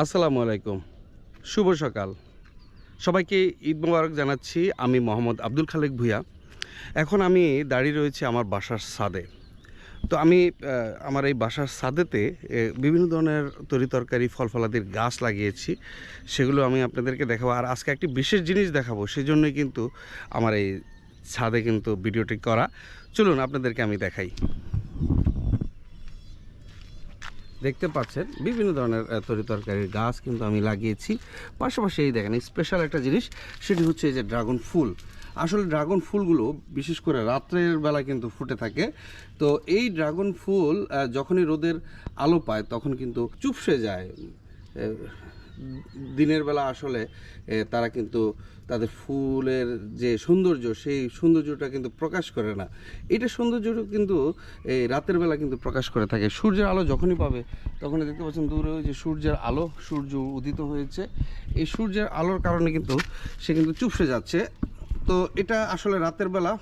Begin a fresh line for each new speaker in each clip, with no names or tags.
আসসালামু আলাইকুম, শুভ সকাল। সবাইকে ঈদ মোবারক জানাচ্ছি। আমি মোহাম্মদ আব্দুল খালেক ভূঁইয়া। এখন আমি দাঁড়িয়ে রয়েছি আমার বাসার ছাদে। তো আমি আমার এই বাসার ছাদেতে বিভিন্ন ধরনের তরিতরকারি ফল ফলাদির গাছ লাগিয়েছি। সেগুলো আমি আপনাদেরকে দেখাবো। আর আজকে একটি বিশেষ জিনিস দেখাবো, সেজন্যই কিন্তু আমার এই ছাদে কিন্তু ভিডিওটি করা। চলুন আপনাদেরকে আমি দেখাই। দেখতে পাচ্ছেন বিভিন্ন ধরনের তরিতরকারির গাছ কিন্তু আমি লাগিয়েছি। পাশাপাশি এই দেখেন স্পেশাল একটা জিনিস, সেটি হচ্ছে এই যে ড্রাগন ফুল। আসলে ড্রাগন ফুলগুলো বিশেষ করে রাত্রের বেলা কিন্তু ফুটে থাকে। তো এই ড্রাগন ফুল যখনই রোদের আলো পায় তখন কিন্তু চুপসে যায়। দিনের বেলা আসলে তারা কিন্তু তাদের ফুলের যে সৌন্দর্য, সেই সৌন্দর্যটা কিন্তু প্রকাশ করে না। এটা সৌন্দর্যটা কিন্তু এই রাতের বেলা কিন্তু প্রকাশ করে থাকে। সূর্যের আলো যখনই পাবে তখনই দেখতে পাচ্ছেন দূরে ওই যে সূর্যের আলো, সূর্য উদিত হয়েছে। এই সূর্যের আলোর কারণে কিন্তু সে কিন্তু চুপসে যাচ্ছে। তো এটা আসলে রাতের বেলা,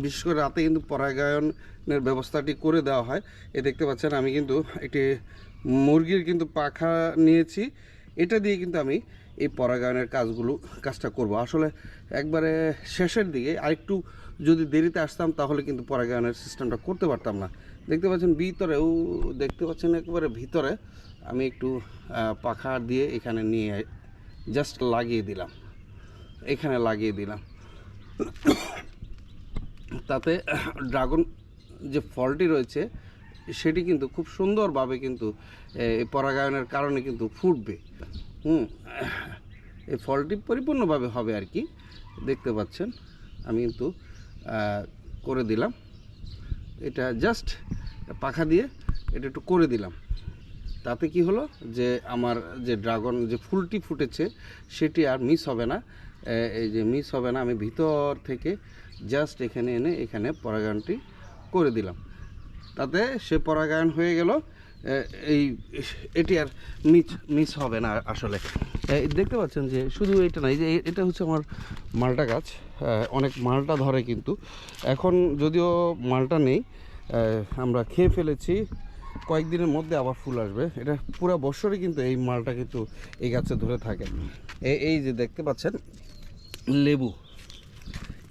বিশেষ করে রাতে কিন্তু পরাগায়নের ব্যবস্থাটি করে দেওয়া হয়। এ দেখতে পাচ্ছেন আমি কিন্তু একটি মুরগির কিন্তু পাখা নিয়েছি। এটা দিয়ে কিন্তু আমি এই পরাগায়নের কাজটা করব। আসলে একবারে শেষের দিকে আরেকটু যদি দেরিতে আসতাম তাহলে কিন্তু পরাগায়নের সিস্টেমটা করতে পারতাম না। দেখতে পাচ্ছেন ভিতরেও, দেখতে পাচ্ছেন একেবারে ভিতরে আমি একটু পাখা দিয়ে এখানে নিয়ে জাস্ট লাগিয়ে দিলাম, এখানে লাগিয়ে দিলাম। তাতে ড্রাগন যে ফলটি রয়েছে সেটি কিন্তু খুব সুন্দরভাবে কিন্তু এই পরাগায়নের কারণে কিন্তু ফুটবে। এই ফলটি পরিপূর্ণভাবে হবে আর কি। দেখতে পাচ্ছেন আমি কিন্তু করে দিলাম, এটা জাস্ট পাখা দিয়ে এটা একটু করে দিলাম। তাতে কি হলো যে আমার যে ড্রাগন যে ফুলটি ফুটেছে সেটি আর মিস হবে না। এই যে মিস হবে না, আমি ভিতর থেকে জাস্ট এখানে এনে এখানে পরাগায়নটি করে দিলাম। তাতে সে পরাগায়ন হয়ে গেল। এটি আর মিস হবে না আসলে। দেখতে পাচ্ছেন যে শুধু এটা নাই, যে এটা হচ্ছে আমার মালটা গাছ। অনেক মালটা ধরে কিন্তু। এখন যদিও মালটা নেই, আমরা খেয়ে ফেলেছি। কয়েকদিনের মধ্যে আবার ফুল আসবে। এটা পুরো বছরই কিন্তু এই মালটা কিন্তু এই গাছে ধরে থাকে। এই যে দেখতে পাচ্ছেন লেবু,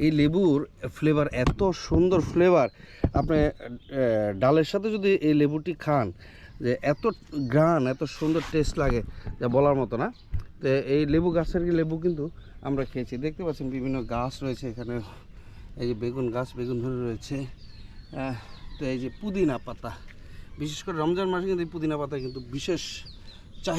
এই লেবুর ফ্লেভার এত সুন্দর ফ্লেভার। আপনি ডালের সাথে যদি এই লেবুটি খান, যে এত ঘ্রাণ, এত সুন্দর টেস্ট লাগে যা বলার মতো না। তো এই লেবু গাছের লেবু কিন্তু আমরা খেয়েছি। দেখতে পাচ্ছেন বিভিন্ন গাছ রয়েছে এখানে। এই যে বেগুন গাছ, বেগুন ধরে রয়েছে। তো এই যে পুদিনা পাতা, বিশেষ করে রমজান মাসে কিন্তু এই পুদিনা পাতা কিন্তু বিশেষ চাহিদা।